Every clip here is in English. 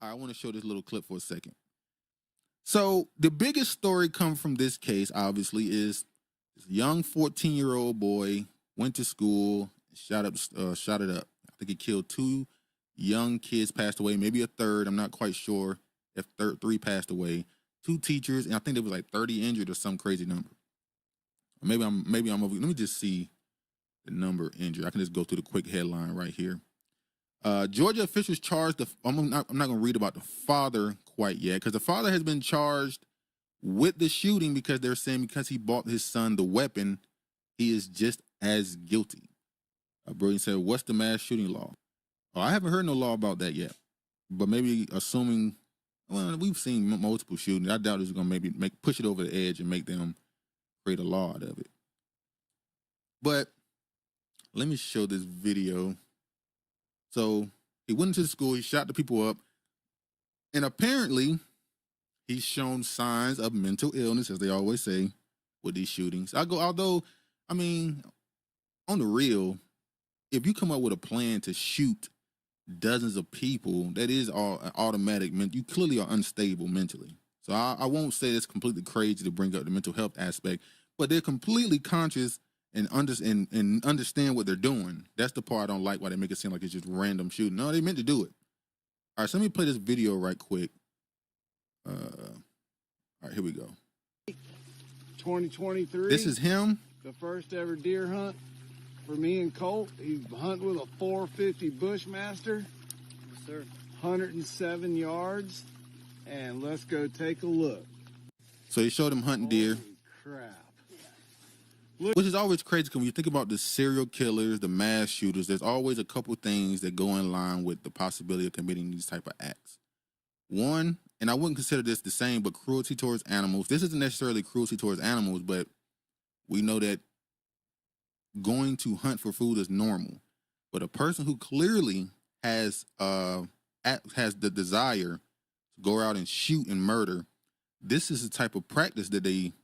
I want to show this little clip for a second. So the biggest story come from this case, obviously, is this young 14-year-old boy went to school, shot it up. I think he killed two young kids, passed away, maybe a third. I'm not quite sure if three passed away. Two teachers, and I think there was like 30 injured or some crazy number. Maybe I'm over. Let me just see the number injured. I can just go through the quick headline right here. Georgia officials charged I'm not going to read about the father quite yet, because the father has been charged with the shooting because they're saying because he bought his son the weapon, he is just as guilty. Brilliant said, "What's the mass shooting law?" Oh, I haven't heard no law about that yet, but maybe assuming, well, we've seen multiple shootings. I doubt it's going to maybe push it over the edge and make them create a law out of it. But let me show this video. So he went into the school, he shot the people up, and apparently he's shown signs of mental illness, as they always say, with these shootings. Although, I mean, on the real, if you come up with a plan to shoot dozens of people, that is all automatic. You clearly are unstable mentally. So I won't say it's completely crazy to bring up the mental health aspect, but they're completely conscious and understand what they're doing. That's the part I don't like, why they make it seem like it's just random shooting. No, they meant to do it. All right, so let me play this video right quick. All right, here we go. 2023. This is him. The first ever deer hunt for me and Colt. He's hunting with a 450 Bushmaster. Yes, sir. 107 yards. And let's go take a look. So he showed him hunting deer. Holy crap. Which is always crazy, because when you think about the serial killers, the mass shooters, there's always a couple things that go in line with the possibility of committing these type of acts. One, and I wouldn't consider this the same, but cruelty towards animals. This isn't necessarily cruelty towards animals, but we know that going to hunt for food is normal. But a person who clearly has the desire to go out and shoot and murder, this is the type of practice that they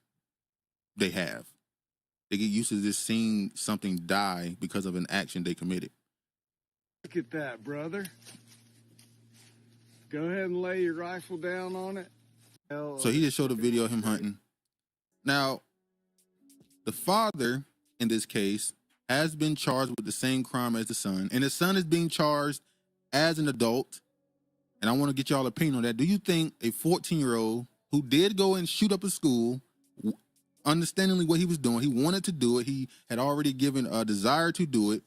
have. They get used to just seeing something die because of an action they committed. Look at that, brother. Go ahead and lay your rifle down on it. So he just showed a video of him hunting. Now, the father, in this case, has been charged with the same crime as the son. And the son is being charged as an adult. And I want to get y'all opinion on that. Do you think a 14-year-old who did go and shoot up a school, understandingly what he was doing, he wanted to do it, he had already given a desire to do it,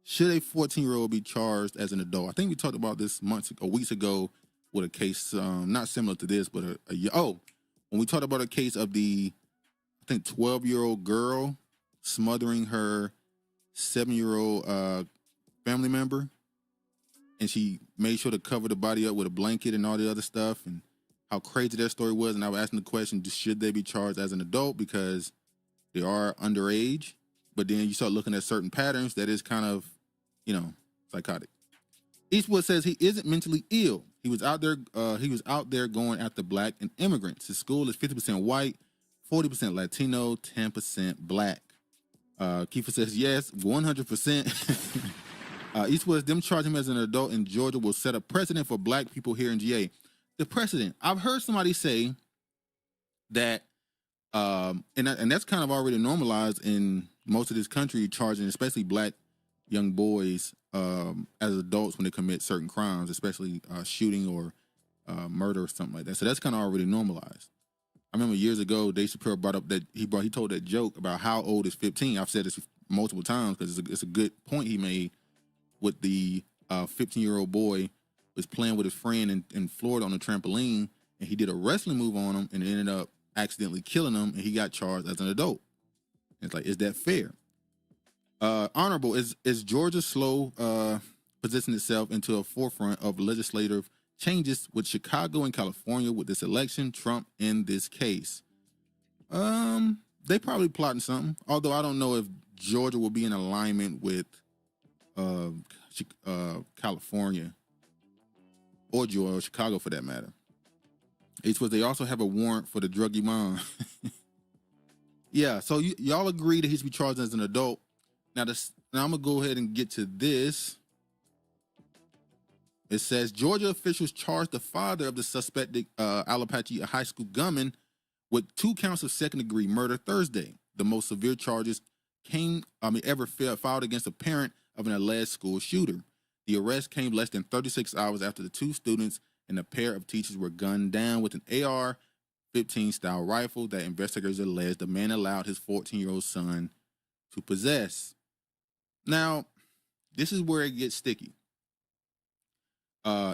should a 14-year-old be charged as an adult? I think we talked about this weeks ago with a case not similar to this, but when we talked about a case of the, I think, 12-year-old girl smothering her 7-year-old family member, and she made sure to cover the body up with a blanket and all the other stuff, and how crazy that story was. And I was asking the question, should they be charged as an adult because they are underage? But then you start looking at certain patterns that is kind of, psychotic. Eastwood says he isn't mentally ill. He was out there going after black and immigrants. His school is 50% white, 40% Latino, 10% black. Kiefer says yes, 100%. Eastwood, them charging him as an adult in Georgia will set a precedent for black people here in GA. The precedent. I've heard somebody say that, and that's kind of already normalized in most of this country, charging especially black young boys as adults when they commit certain crimes, especially shooting or murder or something like that. So that's kind of already normalized. I remember years ago, Dave Chappelle brought up that he told that joke about how old is 15. I've said this multiple times because it's a good point he made with the 15-year-old boy was playing with his friend in Florida on a trampoline, and he did a wrestling move on him and ended up accidentally killing him, and he got charged as an adult. And it's like, is that fair? Honorable, is Georgia slow positioning itself into a forefront of legislative changes with Chicago and California with this election, Trump in this case? They probably plotting something, although I don't know if Georgia will be in alignment with California or Georgia, or Chicago for that matter. It's what they also have a warrant for the druggy mom. Yeah, so y'all agree that he should be charged as an adult. Now I'm gonna go ahead and get to this. It says Georgia officials charged the father of the suspected Apalachee High School gunman with 2 counts of second-degree murder Thursday. The most severe charges ever filed against a parent of an alleged school shooter. The arrest came less than 36 hours after the 2 students and a pair of teachers were gunned down with an AR-15 style rifle that investigators allege the man allowed his 14-year-old son to possess. Now, this is where it gets sticky.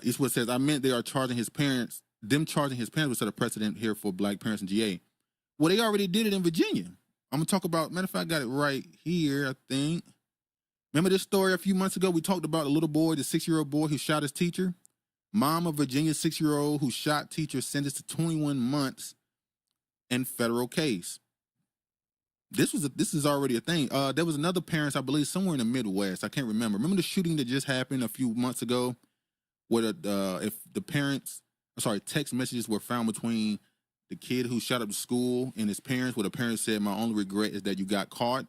Eastwood says, I meant they are charging his parents. Them charging his parents would set a precedent here for black parents in GA. Well, they already did it in Virginia. I'm going to talk about, matter of fact, I got it right here, I think. Remember this story a few months ago? We talked about the little boy, the 6-year-old boy who shot his teacher. Mom of Virginia's 6-year-old who shot teacher sentenced to 21 months in federal case. This is already a thing. There was another parent, I believe, somewhere in the Midwest. I can't remember. Remember the shooting that just happened a few months ago, where text messages were found between the kid who shot up the school and his parents, where the parents said, "My only regret is that you got caught,"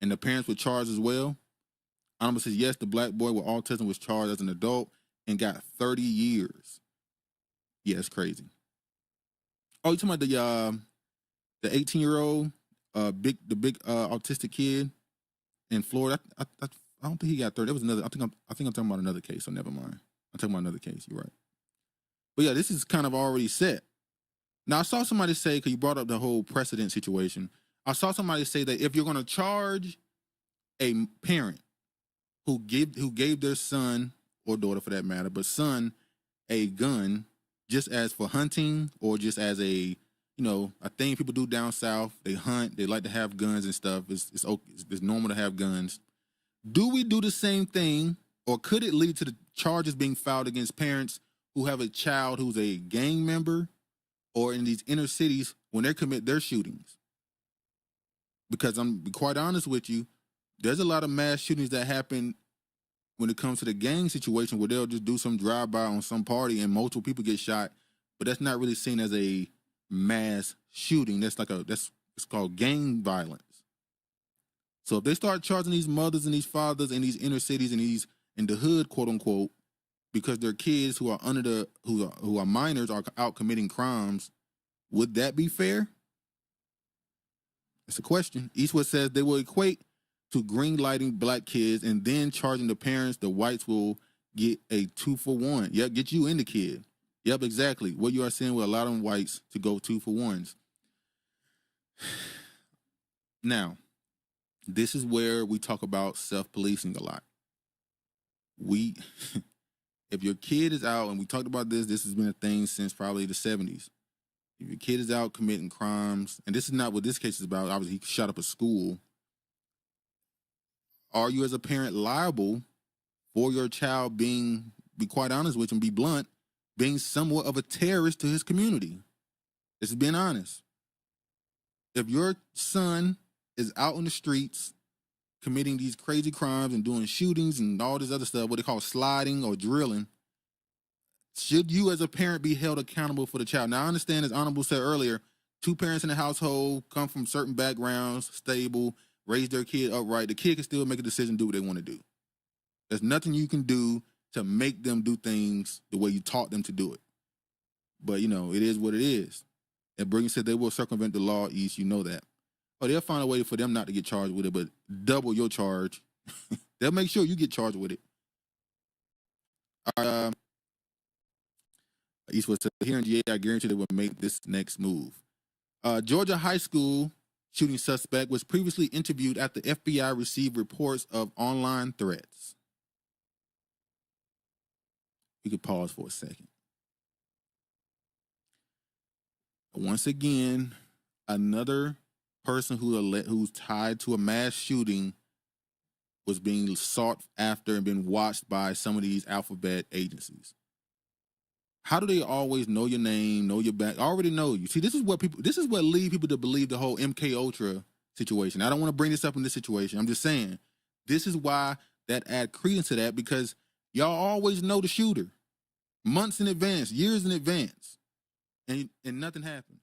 and the parents were charged as well. Honorable says, yes, the black boy with autism was charged as an adult and got 30 years. Yeah, it's crazy. Oh, you talking about the 18-year-old big autistic kid in Florida? I don't think he got 30. There was another. I think I'm talking about another case. So never mind. I'm talking about another case. You're right. But yeah, this is kind of already set. Now I saw somebody say, because you brought up the whole precedent situation. I saw somebody say that if you're going to charge a parent who gave their son or daughter, for that matter, but son, a gun, just as for hunting or just as a thing people do down south. They hunt. They like to have guns and stuff. It's normal to have guns. Do we do the same thing, or could it lead to the charges being filed against parents who have a child who's a gang member, or in these inner cities when they commit their shootings? Because I'm be quite honest with you, there's a lot of mass shootings that happen when it comes to the gang situation, where they'll just do some drive-by on some party and multiple people get shot, but that's not really seen as a mass shooting. It's called gang violence. So if they start charging these mothers and these fathers in these inner cities and these in the hood, quote unquote, because their kids who are minors are out committing crimes, would that be fair? It's a question. Eastwood says they will equate to green lighting black kids and then charging the parents. The whites will get a 2-for-1. Yep, get you and the kid. Yep, exactly. What you are saying with a lot of them whites to go 2-for-1s. Now, this is where we talk about self-policing a lot. If your kid is out, and we talked about this has been a thing since probably the 70s. If your kid is out committing crimes, and this is not what this case is about, obviously he shot up a school, are you as a parent liable for your child be quite honest with him, be blunt, being somewhat of a terrorist to his community? This is being honest. If your son is out in the streets committing these crazy crimes and doing shootings and all this other stuff, what they call sliding or drilling, should you as a parent be held accountable for the child? Now, I understand, as Honorable said earlier, 2 parents in the household come from certain backgrounds, stable, raise their kid upright. The kid can still make a decision, do what they want to do. There's nothing you can do to make them do things the way you taught them to do it. But, it is what it is. And Brigham said they will circumvent the law, East, you know that. Or they'll find a way for them not to get charged with it, but double your charge. They'll make sure you get charged with it. Eastwood said, here in GA, I guarantee they will make this next move. Georgia High School shooting suspect was previously interviewed after FBI received reports of online threats. We could pause for a second. Once again, another person who's tied to a mass shooting was being sought after and being watched by some of these alphabet agencies. How do they always know your name, know your back? I already know you. See, this is what lead people to believe the whole MK Ultra situation. I don't want to bring this up in this situation. I'm just saying, this is why that add credence to that, because y'all always know the shooter months in advance, years in advance, and nothing happens.